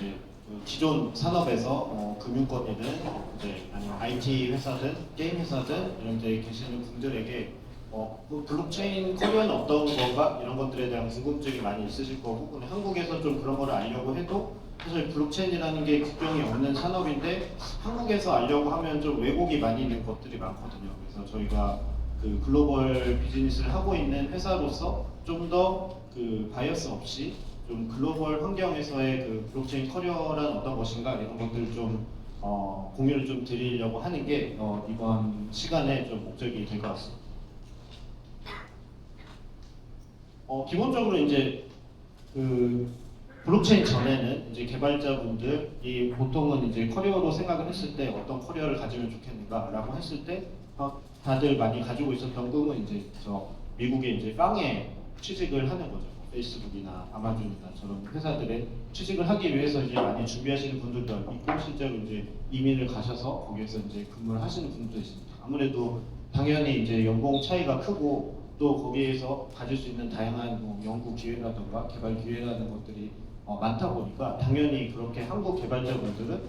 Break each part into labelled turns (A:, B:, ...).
A: 이제 그 기존 산업에서 금융권이든 이제 아니면 IT 회사든 게임 회사든 이런 데 계시는 분들에게 그 블록체인 커리어는 어떤 건가 이런 것들에 대한 궁금증이 많이 있으실 거고, 근데 한국에서 좀 그런 거를 알려고 해도 사실 블록체인이라는 게 국경이 없는 산업인데 한국에서 알려고 하면 좀 왜곡이 많이 있는 것들이 많거든요. 그래서 저희가 그 글로벌 비즈니스를 하고 있는 회사로서 좀 더 그 바이어스 없이 좀 글로벌 환경에서의 그 블록체인 커리어란 어떤 것인가 이런 것들을 좀 공유를 좀 드리려고 하는 게 이번 시간에 좀 목적이 될 것 같습니다. 기본적으로 이제 그 블록체인 전에는 이제 개발자분들이 보통은 이제 커리어로 생각을 했을 때 어떤 커리어를 가지면 좋겠는가라고 했을 때 다들 많이 가지고 있었던 꿈은 이제 저 미국의 이제 빵에 취직을 하는 거죠. 페이스북이나 아마존이나 저런 회사들에 취직을 하기 위해서 이제 많이 준비하시는 분들도 있고, 실제로 이제 이민을 가셔서 거기에서 이제 근무를 하시는 분들도 있습니다. 아무래도 당연히 이제 연봉 차이가 크고 또 거기에서 가질 수 있는 다양한 뭐 연구 기회라든가 개발 기회라는 것들이 많다 보니까 당연히 그렇게 한국 개발자분들은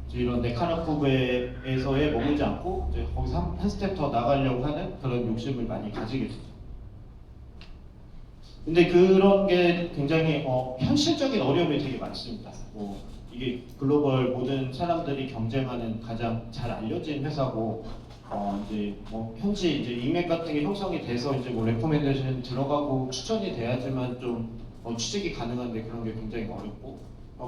A: 이제 이런 네카라쿠베에서의 머물지 않고 이제 거기서 한 스텝 더 나가려고 하는 그런 욕심을 많이 가지게 되죠. 근데 그런 게 굉장히 현실적인 어려움이 되게 많습니다. 뭐 이게 글로벌 모든 사람들이 경쟁하는 가장 잘 알려진 회사고, 이제 뭐 현지 이제 인맥 같은 게 형성이 돼서 이제 뭐 레코멘데이션 들어가고 추천이 돼야지만 좀 취직이 가능한데 그런 게 굉장히 어렵고,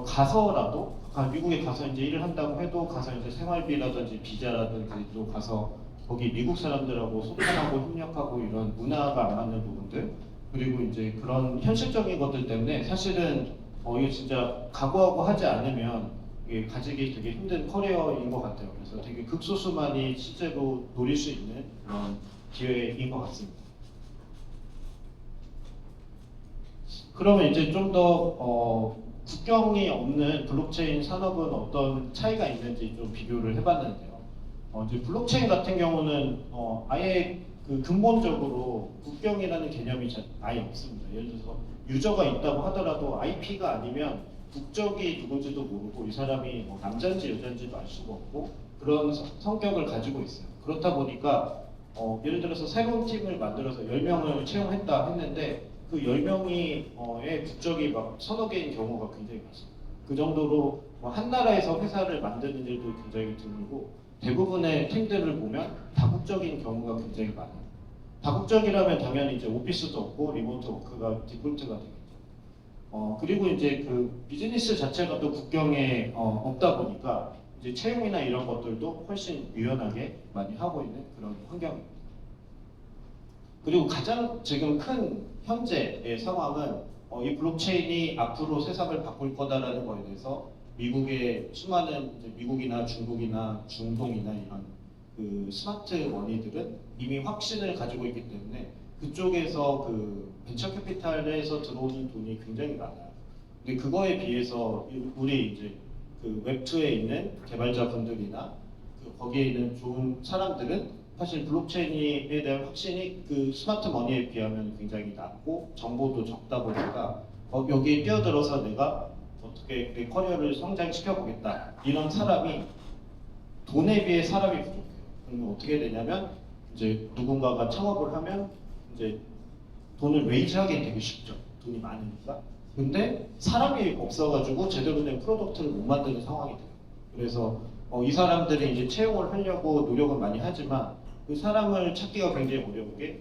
A: 가서라도 미국에 가서 이제 일을 한다고 해도 가서 이제 생활비라든지 비자라든지 또 가서 거기 미국 사람들하고 소통하고 협력하고 이런 문화가 안 맞는 부분들, 그리고 이제 그런 현실적인 것들 때문에 사실은 이게 진짜 각오하고 하지 않으면 이게 가지기 되게 힘든 커리어인 것 같아요. 그래서 되게 극소수만이 실제로 노릴 수 있는 그런 기회인 것 같습니다. 그러면 이제 좀 더 국경이 없는 블록체인 산업은 어떤 차이가 있는지 좀 비교를 해봤는데요. 이제 블록체인 같은 경우는 아예 그 근본적으로 국경이라는 개념이 아예 없습니다. 예를 들어서 유저가 있다고 하더라도 IP가 아니면 국적이 누군지도 모르고 이 사람이 뭐 남자인지 여자인지도 알 수가 없고 그런 성격을 가지고 있어요. 그렇다 보니까 예를 들어서 새로운 팀을 만들어서 10명을 채용했다 했는데 그 10명이 의 국적이 막 서너 개인 경우가 굉장히 많습니다. 그 정도로 뭐한 나라에서 회사를 만드는 일도 굉장히 드물고 대부분의 팀들을 보면 다국적인 경우가 굉장히 많아요. 다국적이라면 당연히 이제 오피스도 없고 리모트 워크가 디폴트가 되겠죠. 그리고 이제 그 비즈니스 자체가 또 국경에 없다 보니까 이제 채용이나 이런 것들도 훨씬 유연하게 많이 하고 있는 그런 환경입니다. 그리고 가장 지금 큰 현재의 상황은 이 블록체인이 앞으로 세상을 바꿀 거다라는 거에 대해서 미국의 수많은 이제 미국이나 중국이나 중동이나 이런 그 스마트 머니들은 이미 확신을 가지고 있기 때문에 그쪽에서 그 벤처 캐피탈에서 들어오는 돈이 굉장히 많아요. 근데 그거에 비해서 우리 이제 그 웹2에 있는 개발자분들이나 거기에 있는 좋은 사람들은 사실 블록체인에 대한 확신이 그 스마트 머니에 비하면 굉장히 낮고 정보도 적다 보니까 여기에 뛰어들어서 내가 어떻게 내 커리어를 성장시켜 보겠다 이런 사람이 돈에 비해 사람이 부족해요. 그러면 어떻게 되냐면 이제 누군가가 창업을 하면 이제 돈을 레이즈하기 되게 쉽죠. 돈이 많으니까. 근데 사람이 없어가지고 제대로 된 프로덕트를 못 만드는 상황이 돼요. 그래서 이 사람들이 이제 채용을 하려고 노력을 많이 하지만 그 사람을 찾기가 굉장히 어려운 게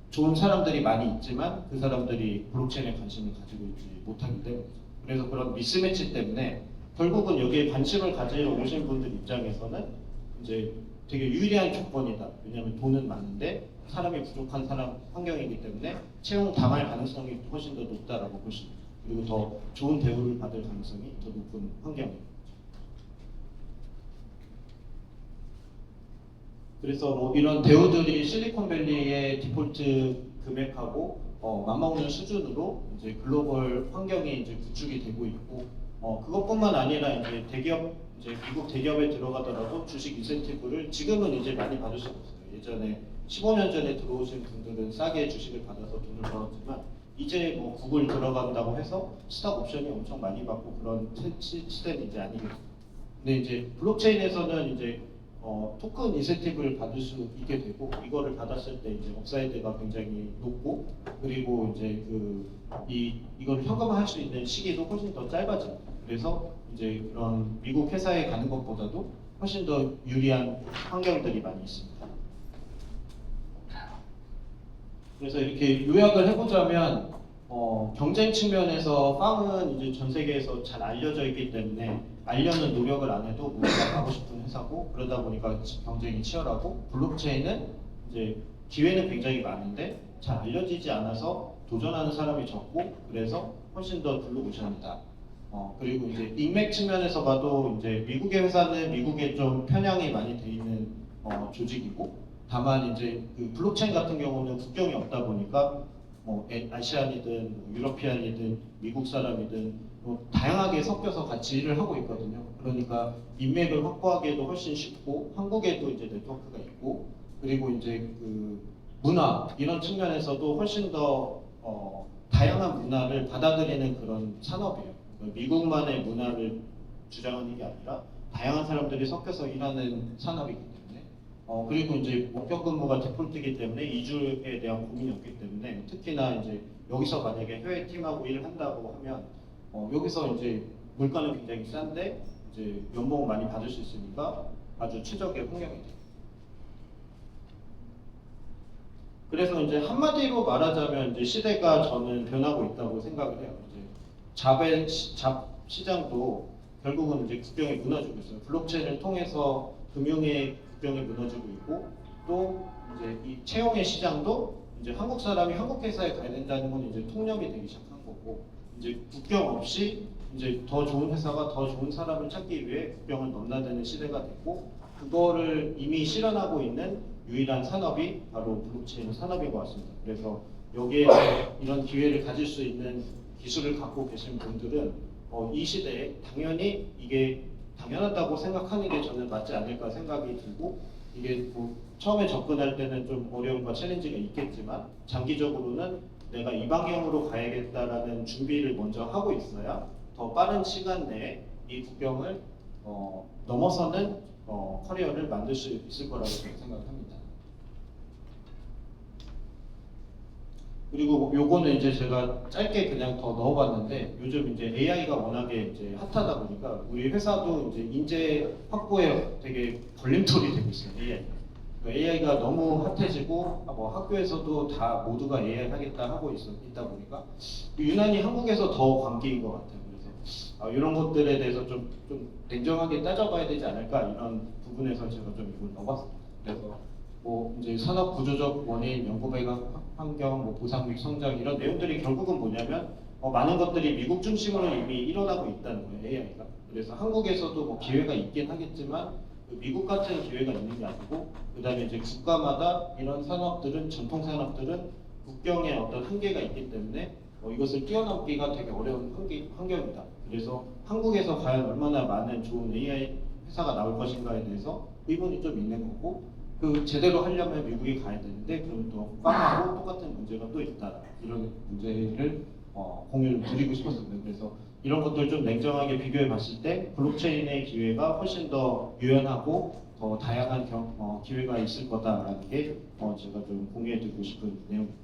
A: 좋은 사람들이 많이 있지만 그 사람들이 블록체인에 관심을 가지고 있지 못하기 때문이죠. 그래서 그런 미스매치 때문에 결국은 여기에 관심을 가지러 오신 분들 입장에서는 이제 되게 유리한 조건이다. 왜냐하면 돈은 많은데 사람이 부족한 사람 환경이기 때문에 채용 당할 가능성이 훨씬 더 높다라고 보십니다. 그리고 더 좋은 대우를 받을 가능성이 더 높은 환경입니다. 그래서 뭐 이런 대우들이 실리콘밸리의 디폴트 금액하고 맞먹는 수준으로 이제 글로벌 환경이 이제 구축이 되고 있고, 그것뿐만 아니라 이제 대기업 이제 미국 대기업에 들어가더라도 주식 인센티브를 지금은 이제 많이 받을 수 없어요. 예전에 15년 전에 들어오신 분들은 싸게 주식을 받아서 돈을 벌었지만 이제 뭐 구글 들어간다고 해서 스탁 옵션이 엄청 많이 받고 그런 시대는 이제 아니겠죠. 근데 이제 블록체인에서는 이제 토큰 인센티브를 받을 수 있게 되고 이거를 받았을 때 이제 업사이드가 굉장히 높고 그리고 이제 이걸 현금화할 수 있는 시기도 훨씬 더 짧아집니다. 그래서 이제 그런 미국 회사에 가는 것보다도 훨씬 더 유리한 환경들이 많이 있습니다. 그래서 이렇게 요약을 해보자면 경쟁 측면에서 빵은 이제 전 세계에서 잘 알려져 있기 때문에 알려는 노력을 안 해도 모두가 가고 싶은 회사고 그러다 보니까 경쟁이 치열하고 블록체인은 이제 기회는 굉장히 많은데 잘 알려지지 않아서 도전하는 사람이 적고 그래서 훨씬 더 블루오션이다. 그리고 이제 인맥 측면에서 봐도 이제 미국의 회사는 미국에 좀 편향이 많이 돼 있는 조직이고 다만 이제 그 블록체인 같은 경우는 국경이 없다 보니까 뭐 아시안이든 뭐 유러피안이든 미국 사람이든 뭐 다양하게 섞여서 같이 일을 하고 있거든요. 그러니까 인맥을 확보하기에도 훨씬 쉽고 한국에도 이제 네트워크가 있고 그리고 이제 그 문화 이런 측면에서도 훨씬 더 다양한 문화를 받아들이는 그런 산업이에요. 그러니까 미국만의 문화를 주장하는 게 아니라 다양한 사람들이 섞여서 일하는 산업이기 때문에 그리고 이제 원격 근무가 디폴트이기 때문에 이주에 대한 고민이 없기 때문에 특히나 이제 여기서 만약에 해외 팀하고 일을 한다고 하면 여기서 이제 물가는 굉장히 싼데 이제 연봉을 많이 받을 수 있으니까 아주 최적의 환경이 돼요. 그래서 이제 한마디로 말하자면 이제 시대가 저는 변하고 있다고 생각을 해요. 이제 잡 시장도 결국은 이제 국경이 무너지고 있어요. 블록체인을 통해서 금융의 국경이 무너지고 있고 또 이제 이 채용의 시장도 이제 한국 사람이 한국 회사에 가야 된다는 건 이제 통념이 되기 시작한 거고 이제 국경 없이 이제 더 좋은 회사가 더 좋은 사람을 찾기 위해 국경을 넘나드는 시대가 됐고 그거를 이미 실현하고 있는 유일한 산업이 바로 블록체인 산업인 것 같습니다. 그래서 여기에 이런 기회를 가질 수 있는 기술을 갖고 계신 분들은 이 시대에 당연히 이게 당연하다고 생각하는 게 저는 맞지 않을까 생각이 들고 이게 뭐 처음에 접근할 때는 좀 어려움과 챌린지가 있겠지만 장기적으로는 내가 이 방향으로 가야겠다라는 준비를 먼저 하고 있어야 더 빠른 시간 내에 이 국경을 넘어서는 커리어를 만들 수 있을 거라고 생각합니다. 그리고 요거는 이제 제가 짧게 그냥 더 넣어봤는데 요즘 이제 AI가 워낙에 이제 핫하다 보니까 우리 회사도 이제 인재 확보에 되게 걸림돌이 되고 있어요. AI가 너무 핫해지고 뭐 학교에서도 다 모두가 AI 하겠다 하고 있다 보니까 유난히 한국에서 더 관계인 것 같아요. 그래서 이런 것들에 대해서 좀 냉정하게 따져봐야 되지 않을까 이런 부분에서 제가 좀 이걸 넣어봤습니다. 그래서 뭐 이제 산업 구조적 원인, 연구 발견 환경, 뭐 보상 및 성장 이런 내용들이 결국은 뭐냐면 많은 것들이 미국 중심으로 이미 일어나고 있다는 거예요. AI가. 그래서 한국에서도 뭐 기회가 있긴 하겠지만 미국 같은 기회가 있는 게 아니고 그다음에 이제 국가마다 이런 산업들은 전통 산업들은 국경에 어떤 한계가 있기 때문에 이것을 뛰어넘기가 되게 어려운 환경이다. 그래서 한국에서 과연 얼마나 많은 좋은 AI 회사가 나올 것인가에 대해서 의문이 좀 있는 거고 그 제대로 하려면 미국에 가야 되는데 그럼 또 빵하고 똑같은 문제가 또 있다. 이런 문제를 공유를 드리고 싶었습니다. 그래서 이런 것들 좀 냉정하게 비교해 봤을 때 블록체인의 기회가 훨씬 더 유연하고 더 다양한 기회가 있을 거다라는 게 제가 좀 공유해 드리고 싶은 내용입니다.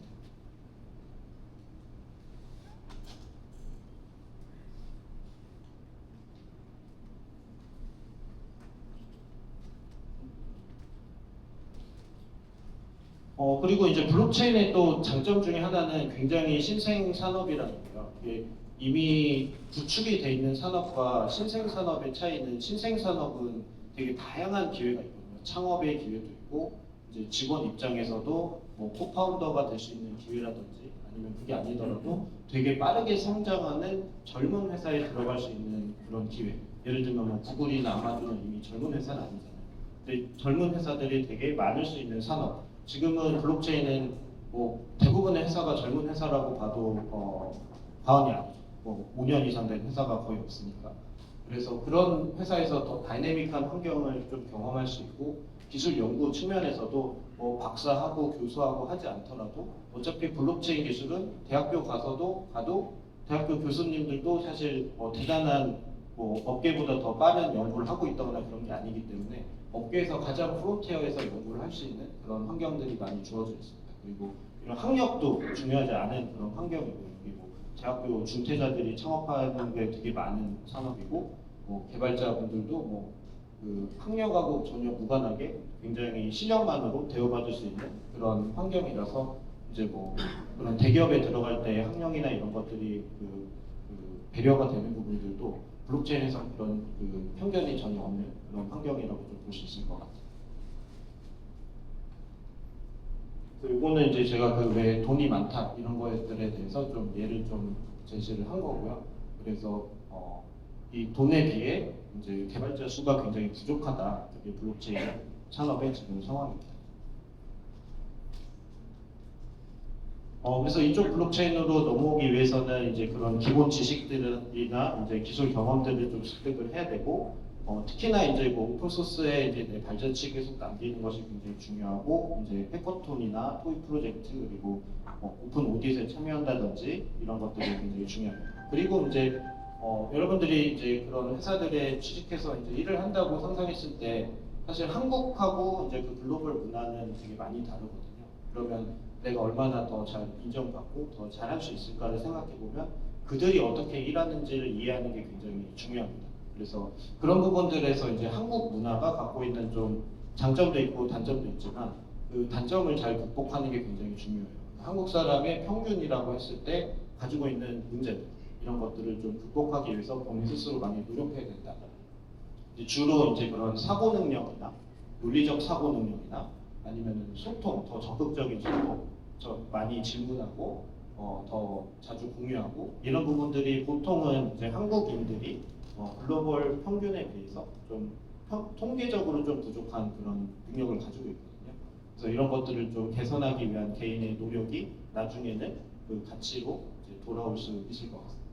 A: 그리고 이제 블록체인의 또 장점 중에 하나는 굉장히 신생 산업이라는 거예요. 이게 이미 구축이 돼 있는 산업과 신생 산업의 차이는 신생 산업은 되게 다양한 기회가 있거든요. 창업의 기회도 있고 이제 직원 입장에서도 뭐 코파운더가 될 수 있는 기회라든지 아니면 그게 아니더라도 되게 빠르게 성장하는 젊은 회사에 들어갈 수 있는 그런 기회. 예를 들면 뭐 구글이나 아마존은 이미 젊은 회사는 아니잖아요. 근데 젊은 회사들이 되게 많을 수 있는 산업. 지금은 블록체인은 뭐 대부분의 회사가 젊은 회사라고 봐도 과언이 아니죠. 뭐 5년 이상 된 회사가 거의 없으니까. 그래서 그런 회사에서 더 다이내믹한 환경을 좀 경험할 수 있고 기술 연구 측면에서도 뭐 박사하고 교수하고 하지 않더라도 어차피 블록체인 기술은 대학교 가도 대학교 교수님들도 사실 대단한 뭐 업계보다 더 빠른 연구를 하고 있다거나 그런 게 아니기 때문에 업계에서 가장 프론티어에서 연구를 할 수 있는 그런 환경들이 많이 주어져 있습니다. 그리고 이런 학력도 중요하지 않은 그런 환경이고요. 그리고 대학교 중퇴자들이 창업하는 게 되게 많은 산업이고 뭐 개발자분들도 그 학력하고 전혀 무관하게 굉장히 실력만으로 대우받을 수 있는 그런 환경이라서 이제 뭐 그런 대기업에 들어갈 때 학력이나 이런 것들이 배려가 되는 부분들도 블록체인에서 그런 편견이 전혀 없는 그런 환경이라고 좀 볼 수 있을 것 같아요. 이거는 이제 제가 왜 돈이 많다 이런 것들에 대해서 좀 예를 좀 제시를 한 거고요. 그래서 이 돈에 비해 이제 개발자 수가 굉장히 부족하다. 그게 블록체인 산업의 지금 상황입니다. 그래서 이쪽 블록체인으로 넘어오기 위해서는 이제 그런 기본 지식들이나 이제 기술 경험들을 좀 습득을 해야 되고, 특히나 이제 뭐 오픈소스에 이제 내 발자취 계속 남기는 것이 굉장히 중요하고, 이제 해커톤이나 토이 프로젝트 그리고 오픈 오디트에 참여한다든지 이런 것들이 굉장히 중요합니다. 그리고 이제 여러분들이 이제 그런 회사들에 취직해서 이제 일을 한다고 상상했을 때 사실 한국하고 이제 그 글로벌 문화는 되게 많이 다르거든요. 그러면 내가 얼마나 더 잘 인정받고 더 잘할 수 있을까를 생각해 보면 그들이 어떻게 일하는지를 이해하는 게 굉장히 중요합니다. 그래서 그런 부분들에서 이제 한국 문화가 갖고 있는 좀 장점도 있고 단점도 있지만 그 단점을 잘 극복하는 게 굉장히 중요해요. 한국 사람의 평균이라고 했을 때 가지고 있는 문제들 이런 것들을 좀 극복하기 위해서 본인 스스로 많이 노력해야 된다. 주로 이제 그런 사고 능력이나 논리적 사고 능력이나 아니면 소통, 더 적극적인 소통, 많이 질문하고 더 자주 공유하고 이런 부분들이 보통은 이제 한국인들이 글로벌 평균에 비해서 좀 통계적으로 좀 부족한 그런 능력을 가지고 있거든요. 그래서 이런 것들을 좀 개선하기 위한 개인의 노력이 나중에는 그 가치로 이제 돌아올 수 있을 것 같습니다.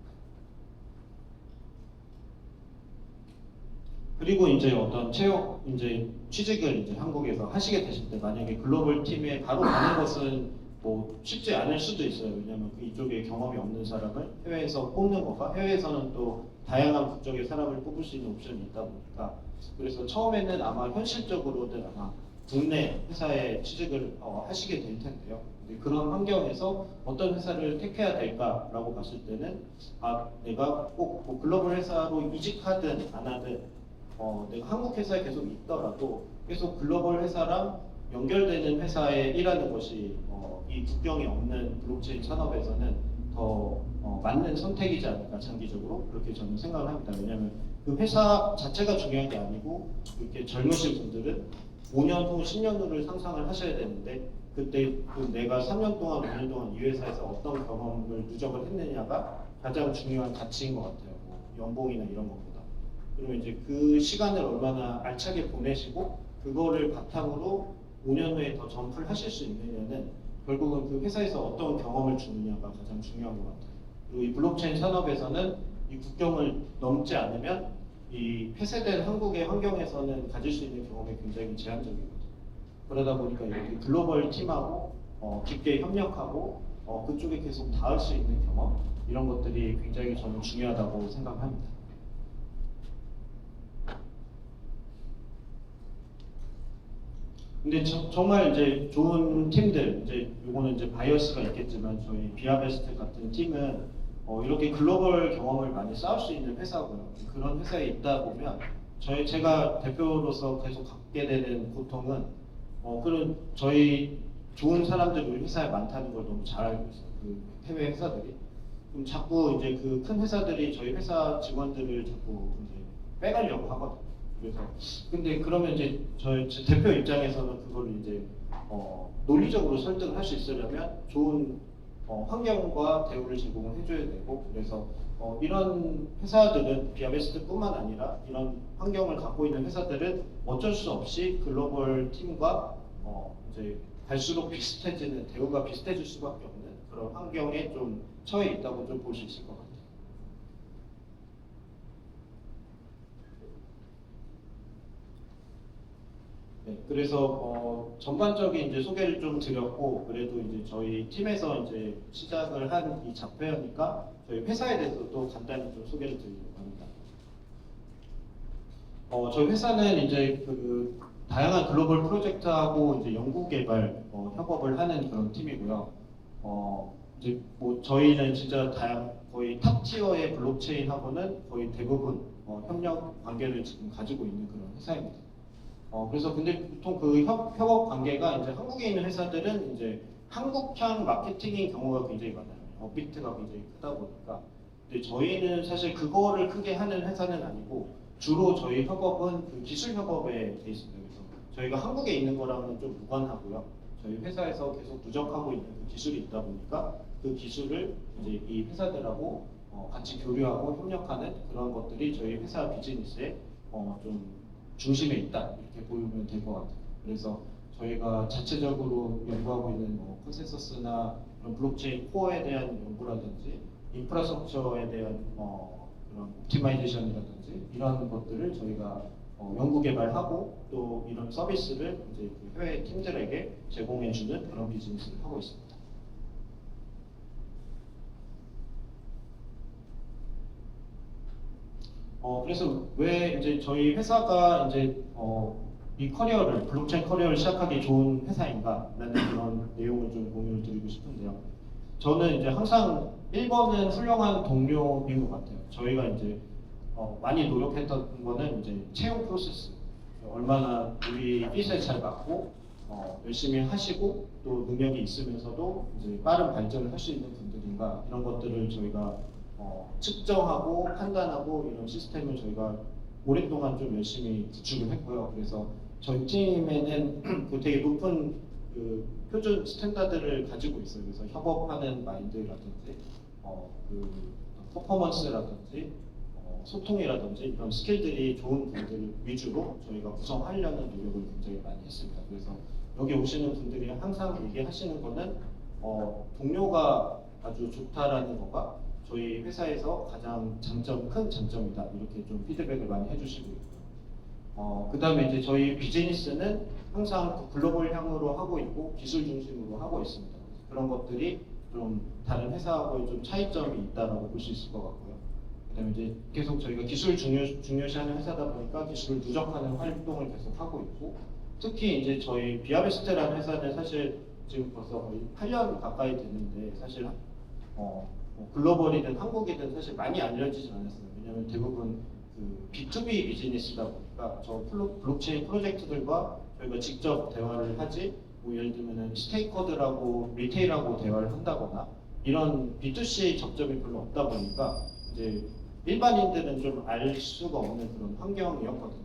A: 그리고 이제 어떤 이제 취직을 이제 한국에서 하시게 되실 때 만약에 글로벌 팀에 바로 가는 것은 뭐 쉽지 않을 수도 있어요. 왜냐하면 이쪽에 경험이 없는 사람을 해외에서 뽑는 것과 해외에서는 또 다양한 국적의 사람을 뽑을 수 있는 옵션이 있다 보니까 그래서 처음에는 아마 현실적으로는 아마 국내 회사에 취직을 하시게 될 텐데요. 근데 그런 환경에서 어떤 회사를 택해야 될까라고 봤을 때는 내가 꼭뭐 글로벌 회사로 이직하든 안 하든 내가 한국 회사에 계속 있더라도 계속 글로벌 회사랑 연결되는 회사에 일하는 것이 이 국경이 없는 블록체인 산업에서는 더 맞는 선택이지 않을까 장기적으로 그렇게 저는 생각을 합니다. 왜냐하면 그 회사 자체가 중요한 게 아니고 이렇게 젊으신 분들은 5년 후, 10년 후를 상상을 하셔야 되는데 그때 내가 3년 동안, 5년 동안 이 회사에서 어떤 경험을 누적을 했느냐가 가장 중요한 가치인 것 같아요. 뭐 연봉이나 이런 것보다. 그러면 이제 그 시간을 얼마나 알차게 보내시고 그거를 바탕으로 5년 후에 더 점프를 하실 수 있느냐는 결국은 그 회사에서 어떤 경험을 주느냐가 가장 중요한 것 같아요. 그리고 이 블록체인 산업에서는 이 국경을 넘지 않으면 이 폐쇄된 한국의 환경에서는 가질 수 있는 경험이 굉장히 제한적이거든요. 그러다 보니까 이렇게 글로벌 팀하고 깊게 협력하고 그쪽에 계속 닿을 수 있는 경험 이런 것들이 굉장히 저는 중요하다고 생각합니다. 근데 정말 이제 좋은 팀들, 이제 요거는 이제 바이어스가 있겠지만 저희 비아베스트 같은 팀은 이렇게 글로벌 경험을 많이 쌓을 수 있는 회사고요. 그런 회사에 있다 보면 제가 대표로서 계속 갖게 되는 고통은 그런 저희 좋은 사람들이 우리 회사에 많다는 걸 너무 잘 알고 있어요. 그 해외 회사들이. 그럼 자꾸 이제 그 큰 회사들이 저희 회사 직원들을 자꾸 이제 빼가려고 하거든요. 그래서 근데 그러면 이제 제 대표 입장에서는 그걸 이제 논리적으로 설득을 할 수 있으려면 좋은 환경과 대우를 제공을 해줘야 되고 그래서 이런 회사들은 비아베스트뿐만 아니라 이런 환경을 갖고 있는 회사들은 어쩔 수 없이 글로벌 팀과 이제 갈수록 비슷해지는 대우가 비슷해질 수밖에 없는 그런 환경에 좀 처해 있다고 좀 볼 수 있을 것 같아요. 네, 그래서 전반적인 이제 소개를 좀 드렸고, 그래도 이제 저희 팀에서 이제 시작을 한 이 잡회니까 저희 회사에 대해서도 간단히 좀 소개를 드리려고 합니다. 저희 회사는 이제 그 다양한 글로벌 프로젝트하고 이제 연구 개발 협업을 하는 그런 팀이고요. 이제 뭐 저희는 진짜 거의 탑 티어의 블록체인하고는 거의 대부분 협력 관계를 지금 가지고 있는 그런 회사입니다. 그래서 근데 보통 그 협업 관계가 이제 한국에 있는 회사들은 이제 한국향 마케팅인 경우가 굉장히 많아요. 업비트가 굉장히 크다 보니까. 근데 저희는 사실 그거를 크게 하는 회사는 아니고 주로 저희 협업은 그 기술 협업에 돼 있습니다. 그래서 저희가 한국에 있는 거랑은 좀 무관하고요. 저희 회사에서 계속 누적하고 있는 그 기술이 있다 보니까 그 기술을 이제 이 회사들하고 같이 교류하고 협력하는 그런 것들이 저희 회사 비즈니스에 좀 중심에 있다 이렇게 보면 될 것 같아요. 그래서 저희가 자체적으로 연구하고 있는 뭐 컨센서스나 그런 블록체인 코어에 대한 연구라든지 인프라스트럭처에 대한 그런 옵티마이제이션이라든지 이런 것들을 저희가 연구 개발하고 또 이런 서비스를 이제 그 해외 팀들에게 제공해주는 그런 비즈니스를 하고 있습니다. 그래서 왜 이제 저희 회사가 이제 이 커리어를 블록체인 커리어를 시작하기 좋은 회사인가라는 그런 내용을 좀 공유를 드리고 싶은데요. 저는 이제 항상 1번은 훌륭한 동료인 것 같아요. 저희가 이제 많이 노력했던 거는 이제 채용 프로세스. 얼마나 우리 핏에 잘 맞고 열심히 하시고 또 능력이 있으면서도 이제 빠른 발전을 할 수 있는 분들인가 이런 것들을 저희가 측정하고 판단하고 이런 시스템을 저희가 오랫동안 좀 열심히 구축을 했고요. 그래서 저희 팀에는 그 되게 높은 그 표준 스탠다드를 가지고 있어요. 그래서 협업하는 마인드라든지 그 퍼포먼스라든지 소통이라든지 이런 스킬들이 좋은 분들 위주로 저희가 구성하려는 노력을 굉장히 많이 했습니다. 그래서 여기 오시는 분들이 항상 얘기하시는 거는 동료가 아주 좋다라는 거가 저희 회사에서 가장 큰 장점이다 이렇게 좀 피드백을 많이 해주시고 있고요. 그 다음에 이제 저희 비즈니스는 항상 글로벌향으로 하고 있고 기술 중심으로 하고 있습니다. 그런 것들이 좀 다른 회사하고의 좀 차이점이 있다라고 볼 수 있을 것 같고요. 그다음에 이제 계속 저희가 기술 중요시하는 회사다 보니까 기술을 누적하는 활동을 계속 하고 있고 특히 이제 저희 비아베스트라는 회사는 사실 지금 벌써 거의 8년 가까이 됐는데 사실 글로벌이든 한국이든 사실 많이 알려지지 않았어요. 왜냐하면 대부분 그 B2B 비즈니스다 보니까 저 블록체인 프로젝트들과 저희가 직접 대화를 하지 뭐 예를 들면은 스테이커들하고 리테일하고 대화를 한다거나 이런 B2C 접점이 별로 없다 보니까 이제 일반인들은 좀 알 수가 없는 그런 환경이었거든요.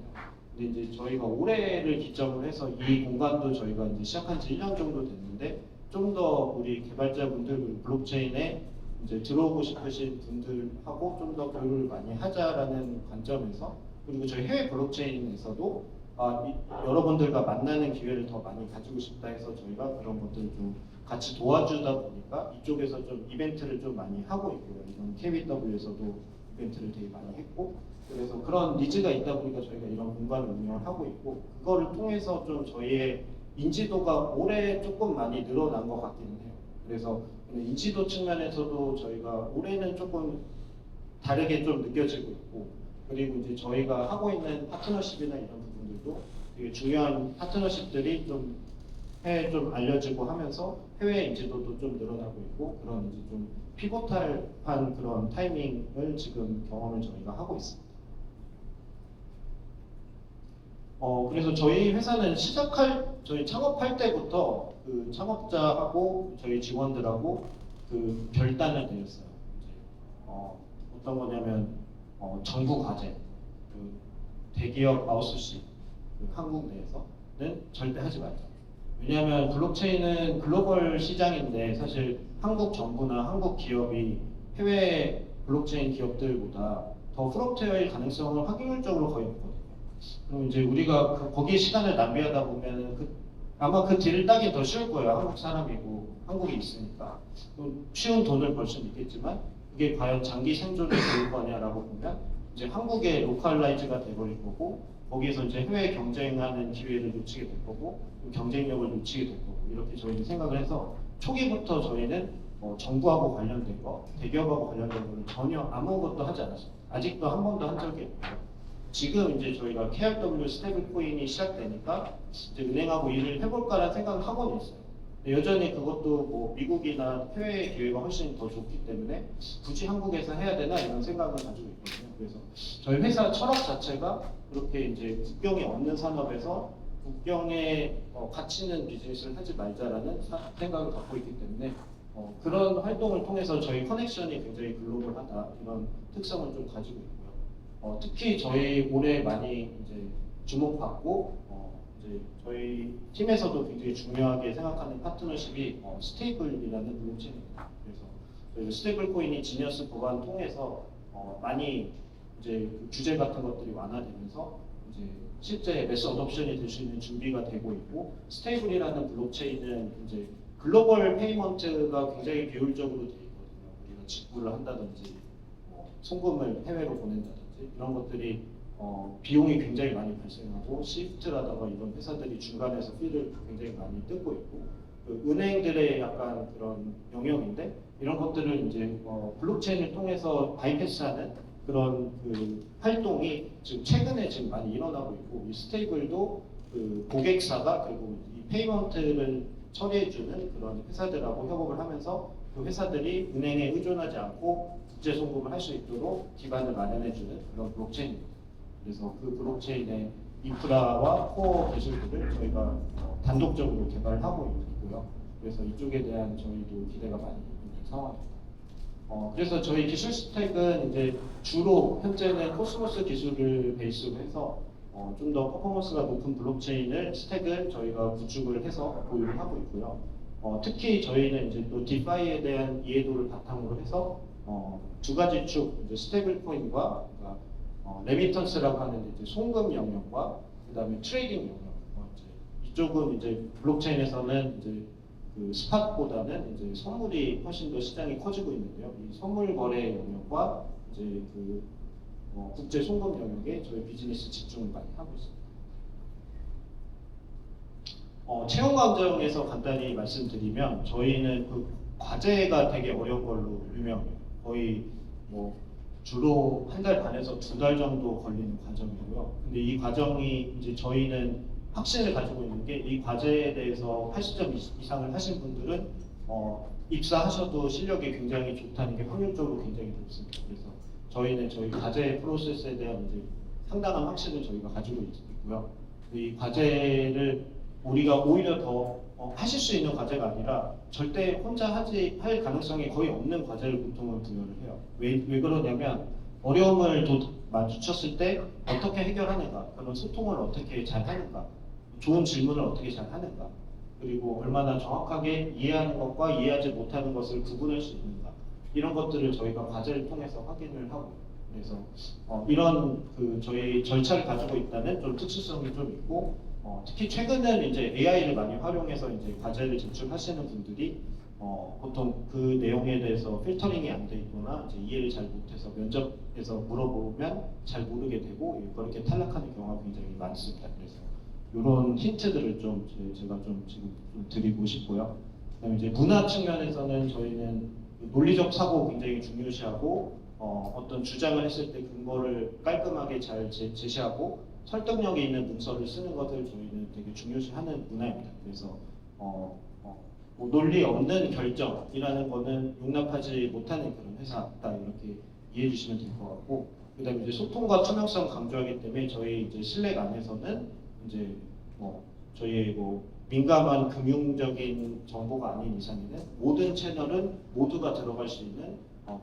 A: 근데 이제 저희가 올해를 기점으로 해서 이 공간도 저희가 이제 시작한 지 1년 정도 됐는데 좀 더 우리 개발자분들 그리고 블록체인에 이제 들어오고 싶으신 분들하고 좀 더 교류를 많이 하자라는 관점에서 그리고 저희 해외 블록체인에서도 여러분들과 만나는 기회를 더 많이 가지고 싶다 해서 저희가 그런 것들을 좀 같이 도와주다 보니까 이쪽에서 좀 이벤트를 좀 많이 하고 있고요. 이런 KBW에서도 이벤트를 되게 많이 했고 그래서 그런 니즈가 있다 보니까 저희가 이런 공간을 운영을 하고 있고 그거를 통해서 좀 저희의 인지도가 올해 조금 많이 늘어난 것 같기는 해요. 그래서 인지도 측면에서도 저희가 올해는 조금 다르게 좀 느껴지고 있고 그리고 이제 저희가 하고 있는 파트너십이나 이런 부분들도 되게 중요한 파트너십들이 좀 해외에 좀 알려지고 하면서 해외 인지도도 좀 늘어나고 있고 그런 이제 좀 피보탈한 그런 타이밍을 지금 경험을 저희가 하고 있습니다. 그래서 저희 회사는 저희 창업할 때부터 그 창업자하고 저희 직원들하고 그 별단을 내렸어요. 이제, 어떤 거냐면 정부 과제, 그 대기업 아웃소싱, 그 한국 내에서는 절대 하지 말자. 왜냐하면 블록체인은 글로벌 시장인데 사실 한국 정부나 한국 기업이 해외 블록체인 기업들보다 더 프론티어일 가능성을 확률적으로 거의 없거든요. 그럼 이제 우리가 거기에 시간을 낭비하다 보면 아마 그 딜을 따기 더 쉬울 거예요. 한국 사람이고 한국에 있으니까 쉬운 돈을 벌 수는 있겠지만 그게 과연 장기 생존에 좋을 거냐라고 보면 이제 한국의 로컬라이즈가 돼버릴 거고 거기에서 이제 해외 경쟁하는 기회를 놓치게 될 거고 경쟁력을 놓치게 될 거고 이렇게 저희는 생각을 해서 초기부터 저희는 정부하고 관련된 거, 대기업하고 관련된 거는 전혀 아무것도 하지 않았어요. 아직도 한 번도 한 적이 없고요. 지금 이제 저희가 KRW 스테이블 코인이 시작되니까 이제 은행하고 일을 해볼까라는 생각을 하고는 있어요. 여전히 그것도 뭐 미국이나 해외의 기회가 훨씬 더 좋기 때문에 굳이 한국에서 해야 되나 이런 생각을 가지고 있거든요. 그래서 저희 회사 철학 자체가 그렇게 이제 국경이 없는 산업에서 국경에 가치 있는 비즈니스를 하지 말자라는 생각을 갖고 있기 때문에 그런 활동을 통해서 저희 커넥션이 굉장히 글로벌하다 이런 특성을 좀 가지고 있고요. 특히 저희 올해 많이 이제 주목받고 이제 저희 팀에서도 굉장히 중요하게 생각하는 파트너십이 스테이블이라는 블록체인입니다. 그래서 저희 스테이블 코인이 지니어스 법안 통해서 많이 이제 그 규제 같은 것들이 완화되면서 이제 실제 매스 어둠션이 될 수 있는 준비가 되고 있고 스테이블이라는 블록체인은 이제 글로벌 페이먼트가 굉장히 비효율적으로 되어 있거든요. 우리가 직구를 한다든지 송금을 해외로 보낸다든지 이런 것들이 비용이 굉장히 많이 발생하고 시프트라든가 이런 회사들이 중간에서 피를 굉장히 많이 뜯고 있고 그 은행들의 약간 그런 영역인데 이런 것들을 이제 블록체인을 통해서 바이패스하는 그런 그 활동이 지금 최근에 지금 많이 일어나고 있고 이 스테이블도 그 고객사가 그리고 이 페이먼트를 처리해주는 그런 회사들하고 협업을 하면서 그 회사들이 은행에 의존하지 않고 국제 송금을 할 수 있도록 기반을 마련해주는 그런 블록체인입니다. 그래서 그 블록체인의 인프라와 코어 기술들을 저희가 단독적으로 개발하고 있고요. 그래서 이쪽에 대한 저희도 기대가 많이 있는 상황입니다. 그래서 저희 기술 스택은 이제 주로 현재는 코스모스 기술을 베이스로 해서 좀 더 퍼포먼스가 높은 블록체인을 스택을 저희가 구축을 해서 보유를 하고 있고요. 특히 저희는 이제 또 디파이에 대한 이해도를 바탕으로 해서 두 가지 축 이제 스테이블 코인과 그러니까 레미턴스라고 하는 이제 송금 영역과 그다음에 트레이딩 영역. 이쪽은 이제 블록체인에서는 이제 그 스팟보다는 이제 선물이 훨씬 더 시장이 커지고 있는데요. 이 선물 거래 영역과 이제 그 국제 송금 영역에 저희 비즈니스 집중을 많이 하고 있습니다. 채용 과정에서 간단히 말씀드리면 저희는 그 과제가 되게 어려운 걸로 유명해요. 거의 뭐 주로 한 달 반에서 두 달 정도 걸리는 과정이고요. 근데 이 과정이 이제 저희는 확신을 가지고 있는 게 이 과제에 대해서 80점 이상을 하신 분들은 입사하셔도 실력이 굉장히 좋다는 게 확률적으로 굉장히 높습니다. 그래서 저희는 저희 과제 프로세스에 대한 이제 상당한 확신을 저희가 가지고 있고요. 이 과제를 우리가 오히려 더 하실 수 있는 과제가 아니라 절대 혼자 할 가능성이 거의 없는 과제를 보통은 부여를 해요. 왜 그러냐면 어려움을 마주쳤을 때 어떻게 해결하는가, 그런 소통을 어떻게 잘 하는가, 좋은 질문을 어떻게 잘 하는가, 그리고 얼마나 정확하게 이해하는 것과 이해하지 못하는 것을 구분할 수 있는가, 이런 것들을 저희가 과제를 통해서 확인을 하고, 그래서 이런 그 저희 절차를 가지고 있다는 좀 특수성이 좀 있고, 특히 최근에는 이제 AI를 많이 활용해서 이제 과제를 제출하시는 분들이 보통 그 내용에 대해서 필터링이 안 돼 있거나 이제 이해를 잘 못해서 면접에서 물어보면 잘 모르게 되고 그렇게 탈락하는 경우가 굉장히 많습니다. 그래서 이런 힌트들을 좀 제가 좀 지금 좀 드리고 싶고요. 그다음에 이제 문화 측면에서는 저희는 논리적 사고 굉장히 중요시하고 어떤 주장을 했을 때 근거를 깔끔하게 잘 제시하고 설득력이 있는 문서를 쓰는 것을 저희는 되게 중요시하는 문화입니다. 그래서 뭐 논리 없는 결정이라는 거는 용납하지 못하는 그런 회사다 이렇게 이해해 주시면 될 것 같고, 그다음에 이제 소통과 투명성 강조하기 때문에 저희 이제 실랙 안에서는 이제 저희의 민감한 금융적인 정보가 아닌 이상에는 모든 채널은 모두가 들어갈 수 있는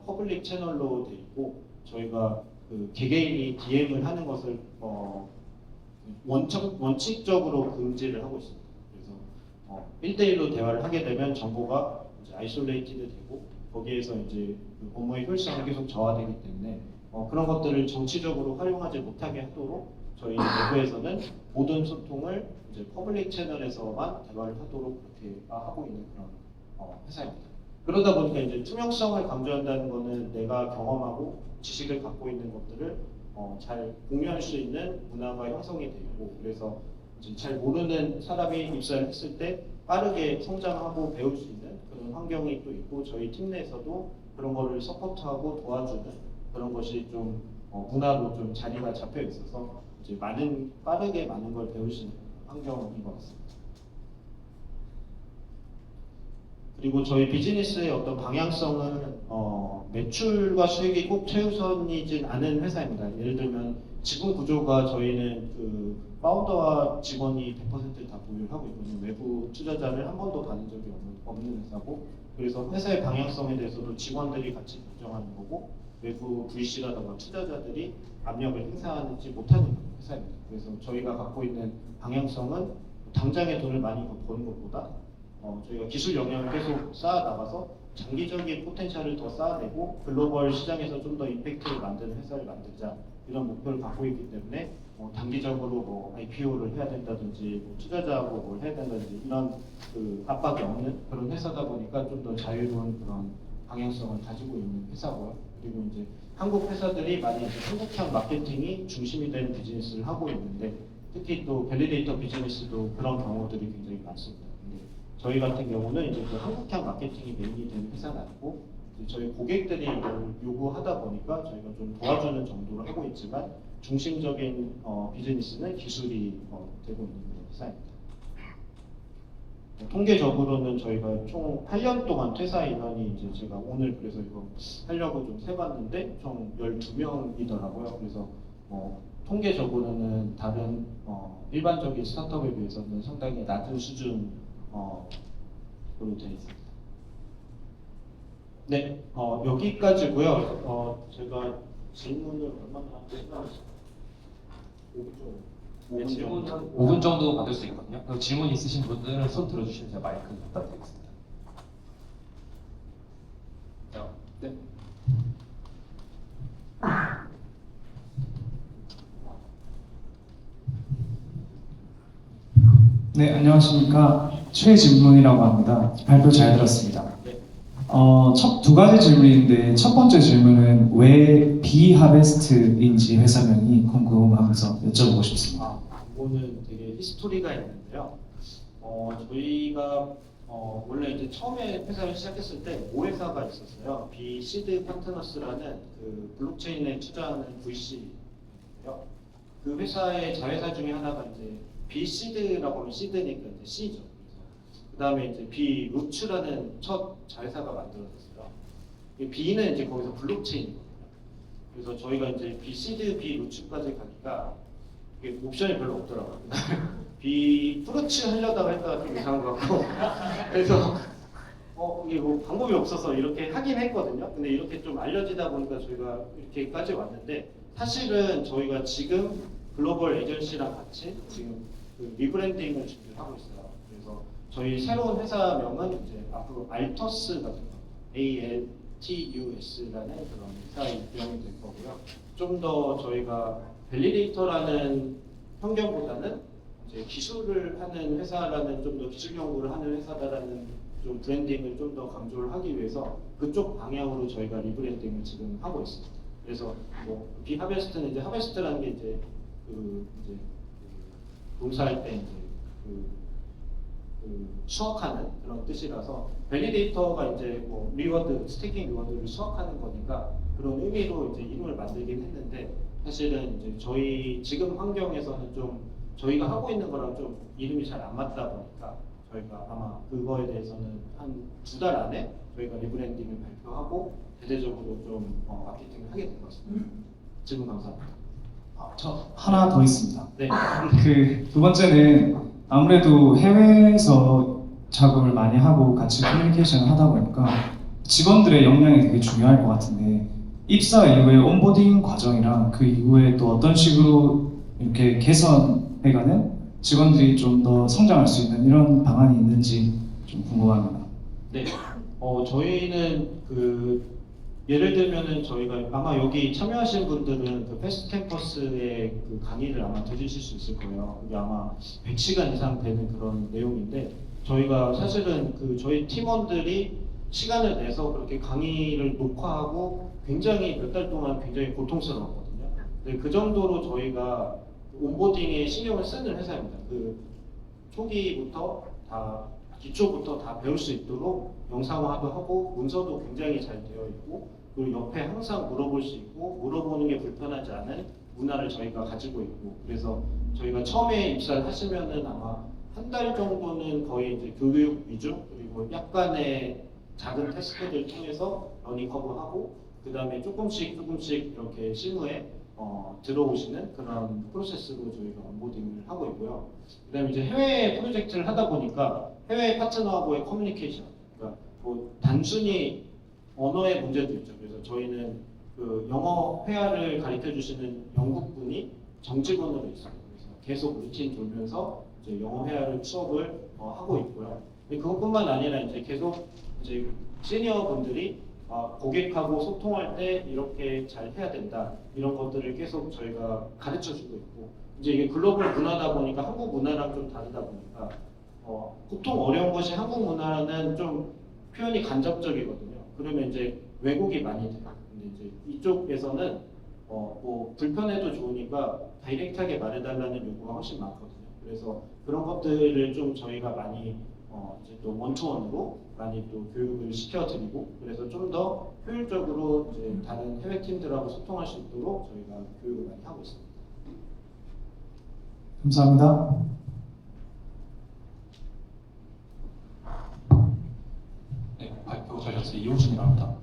A: 퍼블릭 채널로 돼 있고 저희가 그 개개인이 DM을 하는 것을 원칙적으로 금지를 하고 있습니다. 그래서 1대1로 대화를 하게 되면 정보가 이제 아이솔레이티드 되고 거기에서 이제 그 업무의 효율성이 계속 저하되기 때문에 그런 것들을 정치적으로 활용하지 못하게 하도록 저희 내부에서는 모든 소통을 이제 퍼블릭 채널에서만 대화를 하도록 그렇게 하고 있는 그런 회사입니다. 그러다 보니까 이제 투명성을 강조한다는 것은 내가 경험하고 지식을 갖고 있는 것들을 잘 공유할 수 있는 문화가 형성이 되고, 그래서 이제 잘 모르는 사람이 입사를 했을 때 빠르게 성장하고 배울 수 있는 그런 환경이 또 있고, 저희 팀 내에서도 그런 거를 서포트하고 도와주는 그런 것이 좀 문화로 좀 자리가 잡혀 있어서 이제 빠르게 많은 걸 배울 수 있는 환경인 것 같습니다. 그리고 저희 비즈니스의 어떤 방향성은 매출과 수익이 꼭 최우선이진 않은 회사입니다. 예를 들면 지분 구조가 저희는 그 파운더와 직원이 100% 다 보유를 하고 있거든요. 외부 투자자를 한 번도 받은 적이 없는 회사고, 그래서 회사의 방향성에 대해서도 직원들이 같이 결정하는 거고, 외부 VC라든가 투자자들이 압력을 행사하지 못하는 회사입니다. 그래서 저희가 갖고 있는 방향성은 당장에 돈을 많이 버는 것보다 저희가 기술 역량을 계속 쌓아 나가서 장기적인 포텐셜을 더 쌓아내고 글로벌 시장에서 좀 더 임팩트를 만드는 회사를 만들자, 이런 목표를 갖고 있기 때문에 단기적으로 뭐 IPO를 해야 된다든지 뭐 투자자하고 뭘 해야 된다든지 이런 그 압박이 없는 그런 회사다 보니까 좀 더 자유로운 그런 방향성을 가지고 있는 회사고요. 그리고 이제 한국 회사들이 많이 이제 한국향 마케팅이 중심이 된 비즈니스를 하고 있는데, 특히 또 밸리데이터 비즈니스도 그런 경우들이 굉장히 많습니다. 근데 저희 같은 경우는 이제 그 한국향 마케팅이 메인이 되는 회사는 아니고, 저희 고객들이 이걸 요구하다 보니까 저희가 좀 도와주는 정도로 하고 있지만, 중심적인 비즈니스는 기술이 되고 있는 회사입니다. 통계적으로는 저희가 총 8년 동안 퇴사 인원이 이제 제가 오늘 그래서 이거 하려고 좀 세봤는데 총 12명이더라고요. 그래서 통계적으로는 다른 일반적인 스타트업에 비해서는 상당히 낮은 수준으로 되어 있습니다. 네, 여기까지고요. 제가 질문을 얼마나 하시나요?
B: 5분 질문 한 5분 정도 받을 수 있거든요. 그리고 질문 있으신 분들은 손 들어주시면 제가 마이크 갖다 드리겠습니다. 네.
C: 네, 안녕하십니까. 최진문이라고 합니다. 발표 잘 들었습니다. 첫 두 가지 질문인데, 첫 번째 질문은 왜 비하베스트인지 회사명이 궁금하면서 여쭤보고 싶습니다.
A: 이거는 되게 히스토리가 있는데요. 저희가 원래 이제 처음에 회사를 시작했을 때 5회사가 있었어요. 비시드 파트너스라는 그 블록체인에 투자하는 VC예요. 그 회사의 자회사 중에 하나가 이제 비시드라고 하면 시드니까 이제 C죠. 그 다음에 이제 비루츠라는 첫 자회사가 만들어졌어요. B는 이제 거기서 블록체인이거든요. 그래서 저희가 이제 비시드, 비루츠까지 가기가 이게 옵션이 별로 없더라고요. 비프루츠 하려다가 했다가 좀 이상한 것 같고, 그래서 이게 뭐 방법이 없어서 이렇게 하긴 했거든요. 근데 이렇게 좀 알려지다 보니까 저희가 이렇게까지 왔는데, 사실은 저희가 지금 글로벌 에이전시랑 같이 지금 그 리브랜딩을 준비를 하고 있어요. 그래서 저희 새로운 회사명은 이제 앞으로 알터스 같은 거, ALTUS라는 그런 회사의 명이 될 거고요. 좀 더 저희가 밸리데이터라는 편견보다는 이제 기술을 하는 회사라는, 좀 더 기술 연구를 하는 회사다라는 좀 브랜딩을 좀 더 강조를 하기 위해서 그쪽 방향으로 저희가 리브랜딩을 지금 하고 있습니다. 그래서 뭐 비하베스트는 이제 하베스트라는 게 이제 농사할 때 이제 수확하는 그런 뜻이라서, 밸리데이터가 이제 뭐 리워드, 스테이킹 리워드를 수확하는 거니까 그런 의미로 이제 이름을 만들긴 했는데, 사실은 이제 저희 지금 환경에서는 좀 저희가 하고 있는 거랑 좀 이름이 잘 안 맞다 보니까 저희가 아마 그거에 대해서는 한 2달 안에 저희가 리브랜딩을 발표하고 대대적으로 좀 마케팅을 하게 된 것 같습니다. 질문 감사합니다.
C: 저 하나 더 있습니다.
A: 네.
C: 그 두 번째는 아무래도 해외에서 작업을 많이 하고 같이 커뮤니케이션을 하다 보니까 직원들의 역량이 되게 중요할 것 같은데, 입사 이후에 온보딩 과정이랑 그 이후에 또 어떤 식으로 이렇게 개선해가는 직원들이 좀 더 성장할 수 있는 이런 방안이 있는지 좀 궁금합니다.
A: 네. 저희는 예를 들면은 저희가 아마 여기 참여하신 분들은 그 패스트 캠퍼스의 그 강의를 아마 들으실 수 있을 거예요. 그게 아마 100시간 이상 되는 그런 내용인데, 저희가 사실은 저희 팀원들이 시간을 내서 그렇게 강의를 녹화하고 굉장히 몇 달 동안 굉장히 고통스러웠거든요. 네, 그 정도로 저희가 온보딩에 신경을 쓰는 회사입니다. 그 초기부터 다 기초부터 다 배울 수 있도록 영상화도 하고 문서도 굉장히 잘 되어 있고 그리고 옆에 항상 물어볼 수 있고 물어보는 게 불편하지 않은 문화를 저희가 가지고 있고 그래서 저희가 처음에 입사를 하시면은 아마 한 달 정도는 거의 이제 교육 위주 그리고 약간의 작은 테스트를 통해서 러닝 커브하고 그 다음에 조금씩 이렇게 실무에 들어오시는 그런 프로세스로 저희가 온보딩을 하고 있고요. 그다음에 이제 해외 프로젝트를 하다 보니까 해외 파트너하고의 커뮤니케이션, 그러니까 뭐 단순히 언어의 문제도 있죠. 그래서 저희는 그 영어 회화를 가르쳐 주시는 영국 분이 정직원으로 있어요. 그래서 계속 루틴 돌면서 이제 영어 회화를 수업을 하고 있고요. 근데 그것뿐만 아니라 이제 계속 이제 시니어 분들이 고객하고 소통할 때 이렇게 잘 해야 된다 이런 것들을 계속 저희가 가르쳐 주고 있고 이제 이게 글로벌 문화다 보니까 한국 문화랑 좀 다르다 보니까 보통 어려운 것이 한국 문화는 좀 표현이 간접적이거든요. 그러면 이제 왜곡이 많이 돼요. 근데 이제 이쪽에서는 뭐 불편해도 좋으니까 다이렉트하게 말해달라는 요구가 훨씬 많거든요. 그래서 그런 것들을 좀 저희가 많이 이제 또 원투원으로 많이 또 교육을 시켜드리고 그래서 좀 더 효율적으로 이제 다른 해외 팀들하고 소통할 수 있도록 저희가 교육을 많이 하고 있습니다.
C: 감사합니다.
D: 네, 발표 전략서 이호준이랍니다.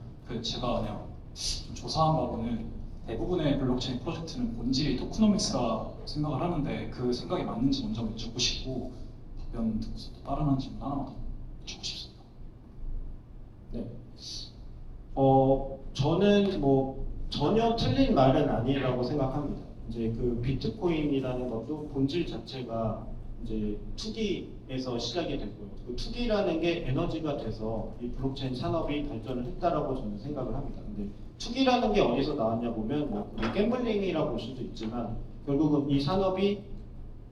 D: 제가 그냥 좀 조사한 바로는 대부분의 블록체인 프로젝트는 본질이 토크노믹스라 생각을 하는데 그 생각이 맞는지 먼저 여쭙고 싶고 답변 듣고서 또 다른 한 질문 하나만 더 여쭙고 싶습니다.
A: 네. 저는 뭐 전혀 틀린 말은 아니라고 생각합니다. 이제 그 비트코인이라는 것도 본질 자체가 이제 투기에서 시작이 됐고요. 그 투기라는 게 에너지가 돼서 이 블록체인 산업이 발전을 했다라고 저는 생각을 합니다. 근데 투기라는 게 어디서 나왔냐 보면 뭐 갬블링이라고 볼 수도 있지만 결국은 이 산업이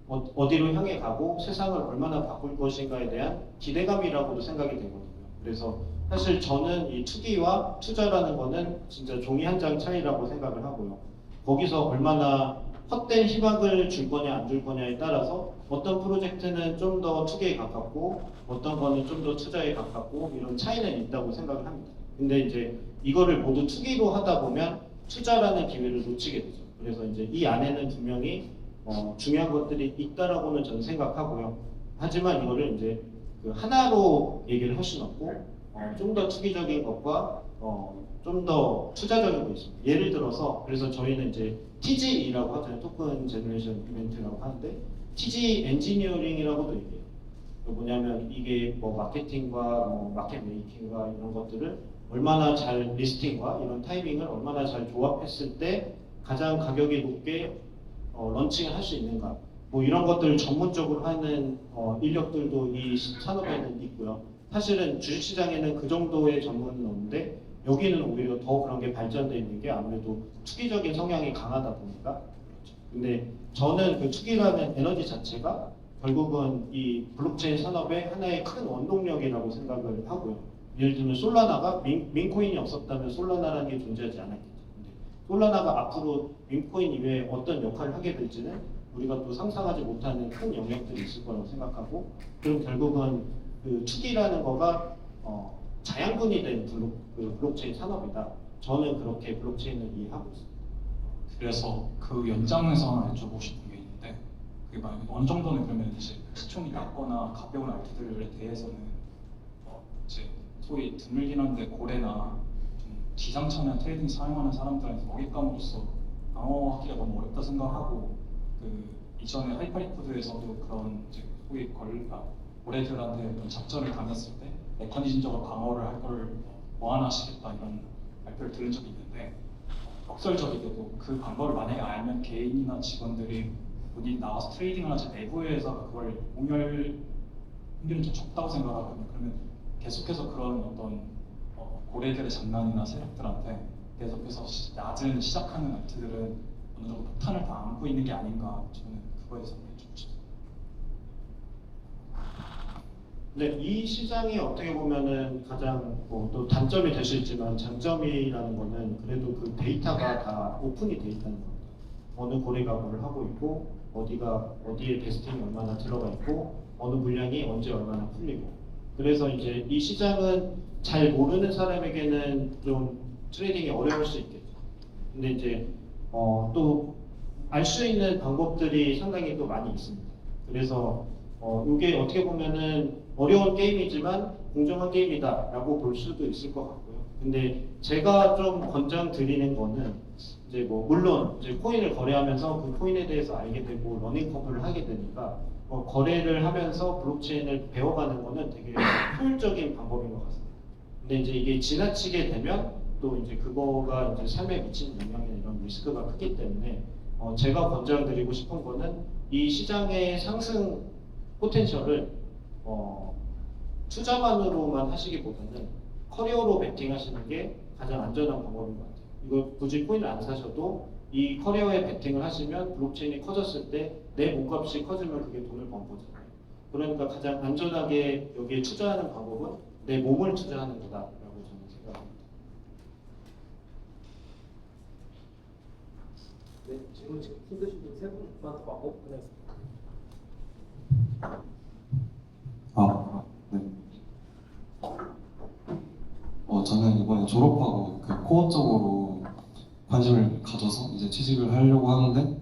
A: 어디로 향해 가고 세상을 얼마나 바꿀 것인가에 대한 기대감이라고도 생각이 되거든요. 그래서 사실 저는 이 투기와 투자라는 거는 진짜 종이 한 장 차이라고 생각을 하고요. 거기서 얼마나 헛된 희망을 줄 거냐 안 줄 거냐에 따라서 어떤 프로젝트는 좀 더 투기에 가깝고 어떤 거는 좀 더 투자에 가깝고 이런 차이는 있다고 생각을 합니다. 근데 이제 이거를 모두 투기로 하다 보면 투자라는 기회를 놓치게 되죠. 그래서 이제 이 안에는 분명히 중요한 것들이 있다라고는 저는 생각하고요. 하지만 이거를 이제 그 하나로 얘기를 할 수는 없고 좀 더 투기적인 것과 좀 더 투자적인 거 있습니다. 예를 들어서 그래서 저희는 이제 TGE라고 하잖아요. 토큰 제너레이션 이벤트라고 하는데 TG 엔지니어링이라고도 얘기해요. 뭐냐면 이게 뭐 마케팅과 뭐 마켓 메이킹과 이런 것들을 얼마나 잘 리스팅과 이런 타이밍을 얼마나 잘 조합했을 때 가장 가격이 높게 런칭을 할 수 있는가 뭐 이런 것들을 전문적으로 하는 인력들도 이 산업에는 있고요. 사실은 주식시장에는 그 정도의 전문은 없는데 여기는 오히려 더 그런 게 발전되어 있는 게 아무래도 투기적인 성향이 강하다 보니까 그렇죠. 근데 저는 그 투기라는 에너지 자체가 결국은 이 블록체인 산업의 하나의 큰 원동력이라고 생각을 하고요. 예를 들면 솔라나가 민코인이 없었다면 솔라나라는 게 존재하지 않았겠죠. 근데 솔라나가 앞으로 민코인 이외에 어떤 역할을 하게 될지는 우리가 또 상상하지 못하는 큰 영역들이 있을 거라고 생각하고 그럼 결국은 그 투기라는 거가 자양분이 된 블록체인 산업이다. 저는 그렇게 블록체인을 이해하고 있습니다.
D: 그래서 그 연장에서 하나 여쭤보고 싶은 게 있는데 그게 만약에 어느 정도는 그러면 이제 시총이 낮거나 가벼운 알트들에 대해서는 이제 소위 드물긴 한데 고래나 좀 지상천외 트레이딩 사용하는 사람들한테 먹잇감으로서 방어하기가 너무 어렵다 생각하고 그 이전에 하이퍼리코드에서도 그런 이제 소위 고래들한테 그런 작전을 당했을 때 메커니즘적으로 방어를 할 걸 보완하시겠다 이런 발표를 들은 적이 있는데 역설적이게도 그 방법을 만약에 알면 개인이나 직원들이 본인이 나와서 트레이딩을 하지 내부에서 그걸 공유할 확률은 좀 적다고 생각하거든요. 그러면 계속해서 그런 어떤 고래들의 장난이나 세력들한테 계속해서 낮은 시작하는 알트들은 어느 정도 폭탄을 다 안고 있는 게 아닌가 저는 그거에 대해서 여쭤보고 싶습니다.
A: 네, 이 시장이 어떻게 보면은 가장 또 단점이 될 수 있지만 장점이라는 거는 그래도 그 데이터가 다 오픈이 돼 있다는 겁니다. 어느 고래 가구를 하고 있고 어디에 베스팅이 얼마나 들어가 있고 어느 물량이 언제 얼마나 풀리고 그래서 이제 이 시장은 잘 모르는 사람에게는 좀 트레이딩이 어려울 수 있겠죠. 근데 이제 또 알 수 있는 방법들이 상당히 또 많이 있습니다. 그래서 이게 어떻게 보면은 어려운 게임이지만 공정한 게임이다라고 볼 수도 있을 것 같고요. 근데 제가 좀 권장드리는 거는 이제 뭐 물론 이제 코인을 거래하면서 그 코인에 대해서 알게 되고 러닝 커브를 하게 되니까 거래를 하면서 블록체인을 배워가는 거는 되게 효율적인 방법인 것 같습니다. 근데 이제 이게 지나치게 되면 또 이제 그거가 이제 삶에 미치는 영향이나 이런 리스크가 크기 때문에 제가 권장드리고 싶은 거는 이 시장의 상승 포텐셜을 투자만으로만 하시기보다는 커리어로 베팅하시는 게 가장 안전한 방법인 것 같아요. 이거 굳이 코인을 안 사셔도 이 커리어에 베팅을 하시면 블록체인이 커졌을 때 내 몸값이 커지면 그게 돈을 버는 거잖아요. 그러니까 가장 안전하게 여기에 투자하는 방법은 내 몸을 투자하는 거다라고 저는 생각합니다.
B: 네, 지금 힘드신 분 세 분만 더 받고 끝내겠습니다.
E: 네. 저는 이번에 졸업하고 그 코어 쪽으로 관심을 가져서 이제 취직을 하려고 하는데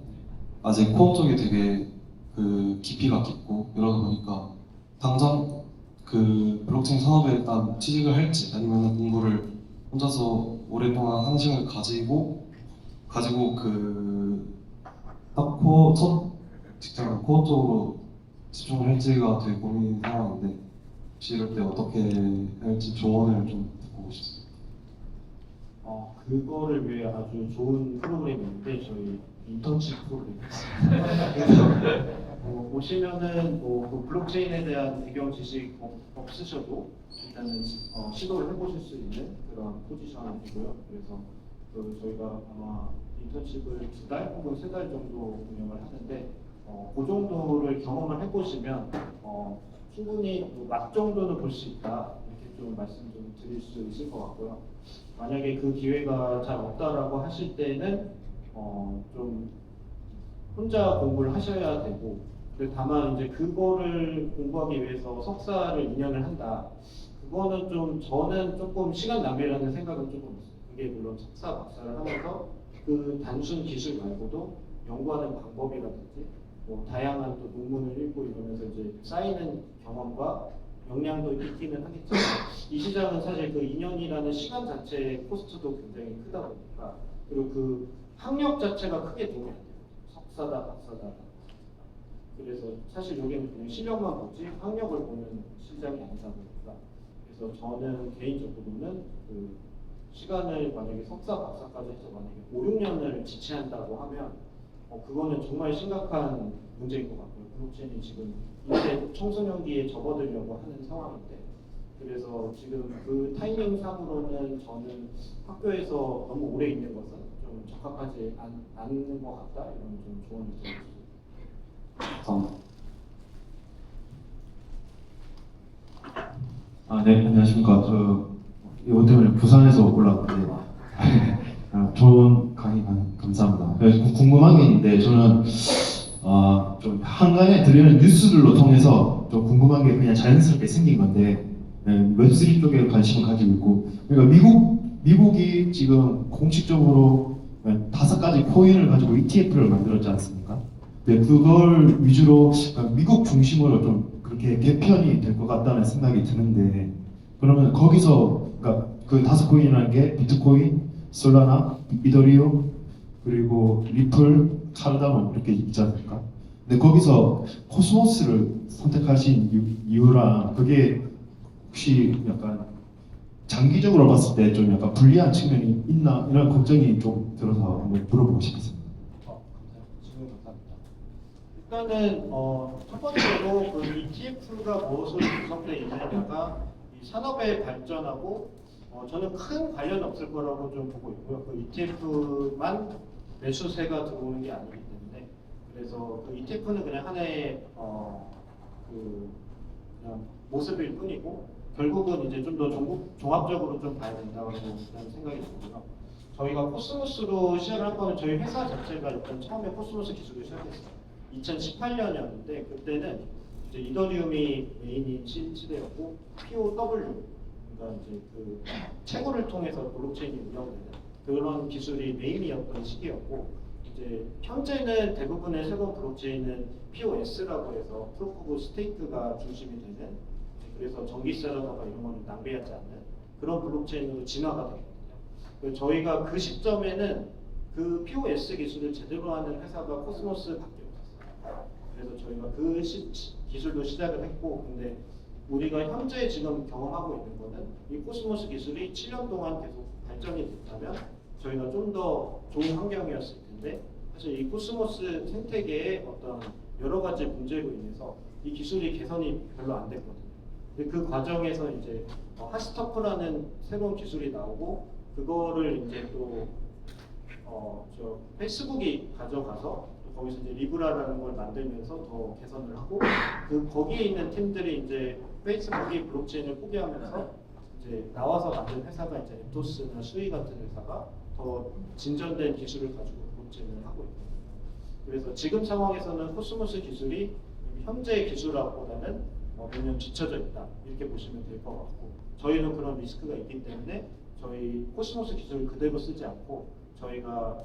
E: 아직 코어 쪽이 되게 그 깊이가 깊고 이러다 보니까 당장 그 블록체인 산업에 일단 취직을 할지 아니면 공부를 혼자서 오랫동안 한식을 가지고 그 딱 코어 첫 직장 코어 쪽으로 집중을 할지가 되게 고민 상황인데 혹시 이럴 때 어떻게 할지 조언을 좀 듣고 싶습니다.
A: 그거를 위해 아주 좋은 프로그램이 있는데 저희 인턴십 프로그램이 있습니다. 그래서 오시면은 그 블록체인에 대한 배경 지식 없으셔도 일단은 시도를 해보실 수 있는 그런 포지션이고요. 그래서 저희가 아마 인턴십을 2달 혹은 3달 정도 운영을 하는데 그 정도를 경험을 해보시면 충분히 맛 정도는 볼 수 있다 이렇게 좀 말씀 좀 드릴 수 있을 것 같고요. 만약에 그 기회가 잘 없다라고 하실 때는 좀 혼자 공부를 하셔야 되고 다만 이제 그거를 공부하기 위해서 석사를 2년을 한다. 그거는 좀 저는 조금 시간 낭비라는 생각은 조금 있어요. 그게 물론 석사 박사를 하면서 그 단순 기술 말고도 연구하는 방법이라든지 뭐 다양한 또 논문을 읽고 이러면서 이제 쌓이는 경험과 역량도 있기는 하겠지만 이 시장은 사실 그 2년이라는 시간 자체의 코스트도 굉장히 크다 보니까 그리고 그 학력 자체가 크게 도움이 안 돼요. 석사다 박사다. 그래서 사실 여기는 그냥 실력만 보지 학력을 보는 시장이 아니다 보니까 그래서 저는 개인적으로는 그 시간을 만약에 석사 박사까지 해서 만약에 5, 6년을 지체한다고 하면 그거는 정말 심각한 문제인 것 같고요. 블록체인이 지금 이제 청소년기에 접어들려고 하는 상황인데 그래서 지금 그 타이밍 상으로는 저는 학교에서 너무 오래 있는 것은 좀 적합하지 않는 것 같다 이런 좀 조언을 드리고 싶습니다.
E: 감사합니다.
F: 네, 안녕하십니까. 이번 때문에 부산에서 올라왔는데 좋은 강의 감사합니다. 그래서 궁금한 게 있는데 저는 좀 한간에 들리는 뉴스들로 통해서 좀 궁금한 게 그냥 자연스럽게 생긴 건데 웹3 쪽에 관심을 가지고 있고 그러니까 미국이 지금 공식적으로 5가지 코인을 가지고 ETF를 만들었지 않습니까? 근데 그걸 위주로 그러니까 미국 중심으로 좀 그렇게 개편이 될 것 같다는 생각이 드는데 그러면 거기서 그러니까 그 5코인이라는 게 비트코인, 솔라나, 이더리움, 그리고 리플, 카르다몬 이렇게 있지 않습니까? 근데 거기서 코스모스를 선택하신 이유랑 그게 혹시 약간 장기적으로 봤을 때 좀 약간 불리한 측면이 있나 이런 걱정이 좀 들어서 한번 물어보고 싶습니다.
A: 질문 감사합니다. 일단은 첫 번째로 그 ETF가 무엇으로 구성되어 있느냐가 이 산업의 발전하고 저는 큰 관련 없을 거라고 좀 보고 있고요. 그 ETF만 매수세가 들어오는 게 아니기 때문에 그래서 그 ETF는 그냥 하나의 그냥 모습일 뿐이고 결국은 이제 좀 더 종합적으로 좀 봐야 된다고 저는 생각이 들고요. 저희가 코스모스로 시작을 한 거는 저희 회사 자체가 일단 처음에 코스모스 기술을 시작했어요. 2018년이었는데 그때는 이제 이더리움이 메인인 시대였고 POW 그러니까 이제 그 채굴을 통해서 블록체인이 운영되는 그런 기술이 메인이었던 시기였고 이제 현재는 대부분의 새로운 블록체인은 POS라고 해서 프루프 오브 스테이크가 중심이 되는 그래서 전기세라든가 이런 거는 낭비하지 않는 그런 블록체인으로 진화가 되거든요. 그래서 저희가 그 시점에는 그 POS 기술을 제대로 하는 회사가 코스모스밖에 없었어요. 그래서 저희가 그 기술도 시작을 했고, 근데 우리가 현재 지금 경험하고 있는 거는 이 코스모스 기술이 7년 동안 계속 발전이 됐다면 저희가 좀 더 좋은 환경이었을 텐데 사실 이 코스모스 생태계의 어떤 여러 가지 문제로 인해서 이 기술이 개선이 별로 안 됐거든요. 근데 그 과정에서 이제 하스터프라는 새로운 기술이 나오고 그거를 이제 또 저 페이스북이 가져가서 또 거기서 이제 리브라라는 걸 만들면서 더 개선을 하고 그 거기에 있는 팀들이 이제 페이스북이 블록체인을 포기하면서 이제 나와서 만든 회사가 이제 에토스나 수이 같은 회사가 더 진전된 기술을 가지고 블록체인을 하고 있거든요. 그래서 지금 상황에서는 코스모스 기술이 현재 기술보다는 몇 년 뒤쳐져 있다 이렇게 보시면 될 것 같고 저희는 그런 리스크가 있기 때문에 저희 코스모스 기술을 그대로 쓰지 않고 저희가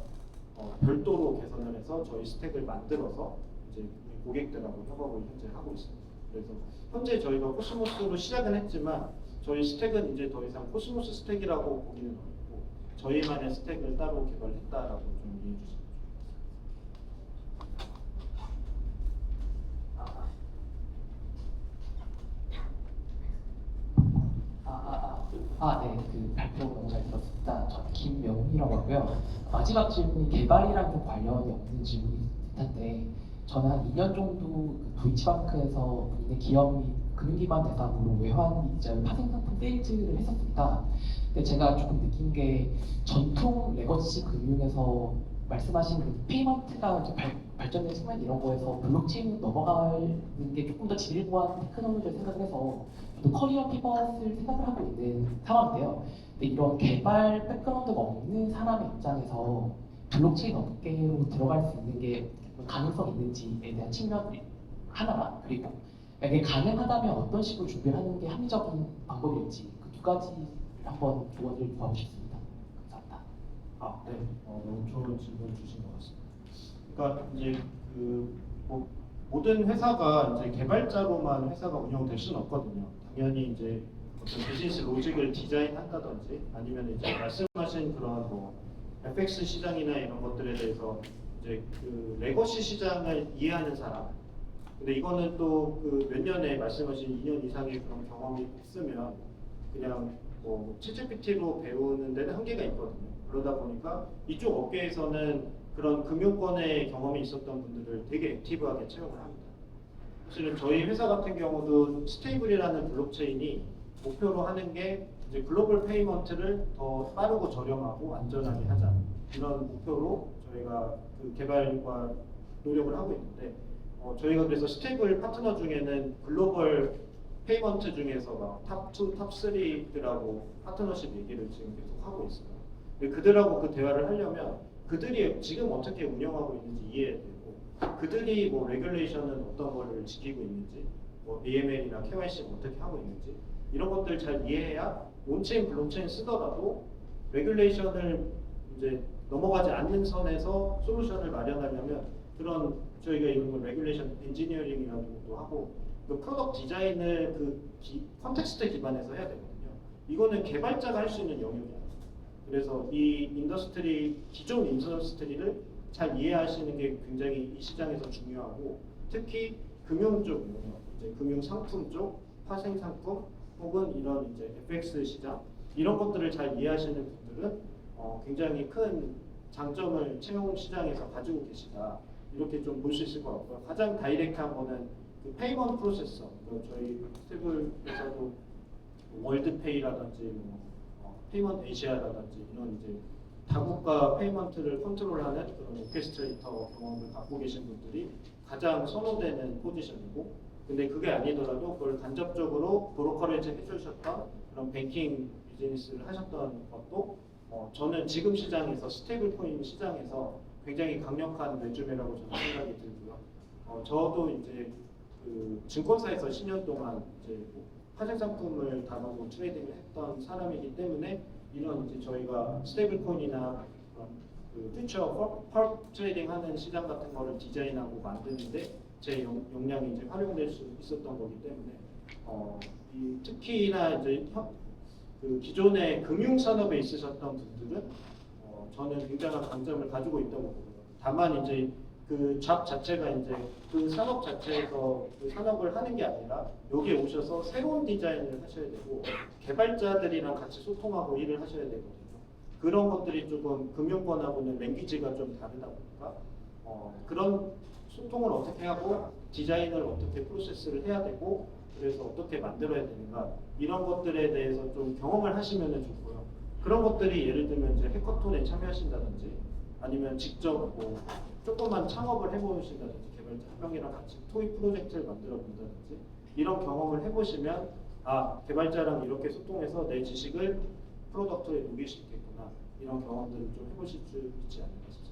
A: 별도로 개선을 해서 저희 스택을 만들어서 이제 우리 고객들하고 협업을 현재 하고 있습니다. 그래서 현재 저희가 코스모스로 시작은 했지만 저희 스택은 이제 더 이상 코스모스 스택이라고 보기는 어렵고 저희만의 스택을 따로 개발했다라고 좀 이해해 주시면
G: 네. 그 발표 너무 잘 들었습니다. 저 김명훈이라고 하고요. 마지막 질문이 개발이랑 좀 관련이 없는 질문이 듯한데 저는 한 2년 정도 그 도이치방크에서 본인의 기업 및 금융기관 대상으로 외환 이자 파생 상품 세일즈를 했었습니다. 근데 제가 조금 느낀 게 전통 레거시 금융에서 말씀하신 그 페이먼트가 이제 발전된 측면 이런 거에서 블록체인으로 넘어가는 게 조금 더 진일보한 테크놀로지를 생각을 해서 저도 커리어 피벗을 생각을 하고 있는 상황인데요. 근데 이런 개발 백그라운드가 없는 사람의 입장에서 블록체인 업계로 들어갈 수 있는 게 가능성이 있는지에 대한 측면 하나랑 그리고 이게 가능하다면 어떤 식으로 준비를 하는 게 합리적인 방법일지 그 두 가지를 한번 조언을 구하고 싶습니다. 감사합니다.
A: 네. 너무 좋은 질문 주신 것 같습니다. 그러니까 이제 모든 회사가 이제 개발자로만 회사가 운영될 수는 없거든요. 당연히 이제 어떤 비즈니스 로직을 디자인한다든지 아니면 이제 말씀하신 그런 FX 시장이나 이런 것들에 대해서 이제 그 레거시 시장을 이해하는 사람. 근데 이거는 또 그 몇 년에 말씀하신 2년 이상의 그런 경험이 있으면 그냥 챗GPT로 배우는 데는 한계가 있거든요. 그러다 보니까 이쪽 업계에서는 그런 금융권의 경험이 있었던 분들을 되게 액티브하게 채용을 합니다. 사실은 저희 회사 같은 경우도 스테이블이라는 블록체인이 목표로 하는 게 이제 글로벌 페이먼트를 더 빠르고 저렴하고 안전하게 하자 이런 목표로 저희가 그 개발과 노력을 하고 있는데 저희가 그래서 스테이블 파트너 중에는 글로벌 페이먼트 중에서 막 탑2, 탑3들하고 파트너십 얘기를 지금 계속 하고 있어요. 근데 그들하고 그 대화를 하려면 그들이 지금 어떻게 운영하고 있는지 이해해야 되고 그들이 레귤레이션은 어떤 거를 지키고 있는지 AML이나 KYC는 어떻게 하고 있는지 이런 것들 잘 이해해야 온체인 블록체인 쓰더라도 레귤레이션을 이제 넘어가지 않는 선에서 솔루션을 마련하려면 그런 저희가 이런 걸 레귤레이션 엔지니어링이라는 것도 하고 그 프로덕트 디자인을 그 컨텍스트 기반에서 해야 되거든요. 이거는 개발자가 할 수 있는 영역이 아니에요. 그래서 이 인더스트리 기존 인더스트리를 잘 이해하시는 게 굉장히 이 시장에서 중요하고 특히 금융 쪽 영역, 이제 금융 상품 쪽, 파생 상품 혹은 이런 이제 FX 시장 이런 것들을 잘 이해하시는 분들은 굉장히 큰 장점을 채용 시장에서 가지고 계시다 이렇게 좀 볼 수 있을 것 같고요. 가장 다이렉트한 거는 그 페이먼트 프로세서 저희 스테이블에서도 월드페이라든지 페이먼트 에이시아라든지 이런 이제 다국가 페이먼트를 컨트롤하는 그런 오케스트레이터 경험을 갖고 계신 분들이 가장 선호되는 포지션이고 근데 그게 아니더라도 그걸 간접적으로 브로커리지 해주셨던 그런 뱅킹 비즈니스를 하셨던 것도 저는 지금 시장에서 스테이블 코인 시장에서 굉장히 강력한 레주메라고 저는 생각이 들고요. 저도 이제 그 증권사에서 10년 동안 이제 뭐 파생 상품을 다루고 트레이딩을 했던 사람이기 때문에 이런 이제 저희가 스테이블 코인이나 그 퓨처 펄 트레이딩 하는 시장 같은 거를 디자인하고 만드는데 제 역량이 이제 활용될 수 있었던 거기 때문에 특히나 이제 그 기존의 금융 산업에 있으셨던 분들은 저는 굉장한 강점을 가지고 있다고 보고요. 다만 이제 그 잡 자체가 이제 그 산업 자체에서 그 산업을 하는 게 아니라 여기에 오셔서 새로운 디자인을 하셔야 되고 개발자들이랑 같이 소통하고 일을 하셔야 되거든요. 그런 것들이 조금 금융권하고는 랭귀지가 좀 다르다 보니까 그런 소통을 어떻게 하고 디자인을 어떻게 프로세스를 해야 되고 그래서 어떻게 만들어야 되는가 이런 것들에 대해서 좀 경험을 하시면 좋고요. 그런 것들이 예를 들면 이제 해커톤에 참여하신다든지 아니면 직접 뭐 조금만 창업을 해보신다든지 개발자 한 명이랑 같이 토이 프로젝트를 만들어 본다든지 이런 경험을 해보시면 개발자랑 이렇게 소통해서 내 지식을 프로덕트에 녹일 수 있겠구나 이런 경험들을 좀 해보실 수 있지 않을까 싶습니다.